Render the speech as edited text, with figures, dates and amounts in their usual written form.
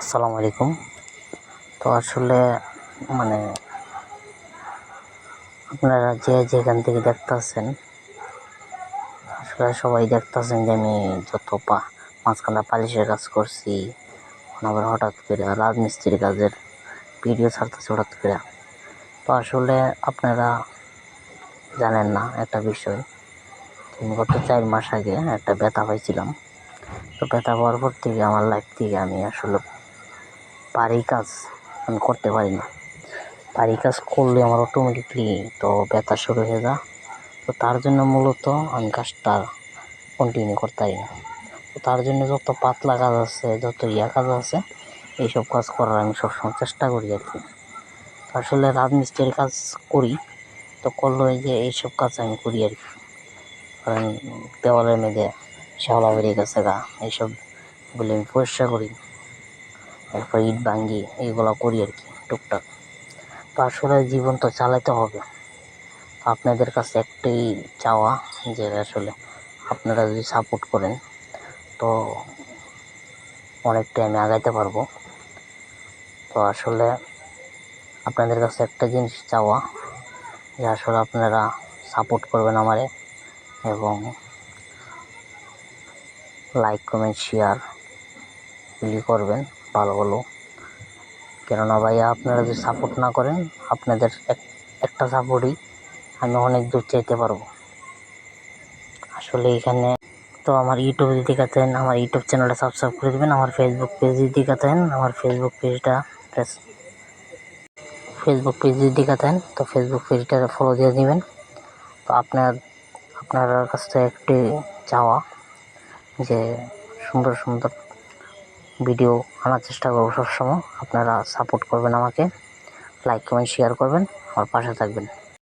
আসসালামু আলাইকুম। তো আসলে মানে আপনারা যে যেখান থেকে দেখতেছেন, আসলে সবাই দেখতেছেন যে আমি যত মাঝখানে পালিশের কাজ করছি, আবার হঠাৎ করে রাজমিস্ত্রির কাজের ভিডিও ছাড়তেছি হঠাৎ করে। তো আসলে আপনারা জানেন না একটা বিষয়, আমি গত 4 মাস আগে একটা ব্যথা পাইছিলাম। তো ব্যথা পাওয়ার পর থেকে আমার লাইফ থেকে আমি আসলে বাড়ির কাজ আমি করতে পারি না। বাড়ির কাজ করলে আমার অটোমেটিকলি তো ব্যথা শুরু হয়ে যায়। তো তার জন্য মূলত আমি কাজটা কন্টিনিউ করতে পারি না। তো তার জন্য যত পাতলা কাজ আছে, যত কাজ আছে, এইসব কাজ করার আমি সবসময় চেষ্টা করি আর কি। আসলে রাজমিস্ত্রির কাজ করি, তো করলো যে এইসব কাজ আমি করি আর কি। কারণ দেওয়ালের মেঝে শ্যাওলা বেরিয়ে গেছে গা, এইসব বলে আমি পরিষ্কার করি, এরপর ইট ভাঙ্গি, এইগুলো করি আর কি টুকটাক। তো আসলে জীবন তো চালাতে হবে। আপনাদের কাছে একটাই চাওয়া যে আসলে আপনারা যদি সাপোর্ট করেন তো অনেকটাই আমি আগাইতে পারবো। তো আসলে আপনাদের কাছে একটা জিনিস চাওয়া যে আসলে আপনারা সাপোর্ট করবেন আমারে, এবং লাইক কমেন্ট শেয়ার এগুলি করবেন ভালো ভালো। কেননা ভাইয়া আপনারা যদি সাপোর্ট না করেন, আপনাদের একটা সাপোর্টই আমি অনেক দূর চাইতে পারবো। আসলে এখানে তো আমার ইউটিউব যদি দেখাতেন, আমার ইউটিউব চ্যানেলটা সাবস্ক্রাইব করে দেবেন। আমার ফেসবুক পেজ যদি দেখাতেন, আমার ফেসবুক পেজ যদি দেখাতেন, তো ফেসবুক পেজটা ফলো দিয়ে দিবেন। তো আপনার কাছ থেকে একটি চাওয়া যে সুন্দর সুন্দর ভিডিও আনার চেষ্টা করবো সবসময়। আপনারা সাপোর্ট করবেন আমাকে, লাইক কমেন্ট শেয়ার করবেন, আমার পাশে থাকবেন।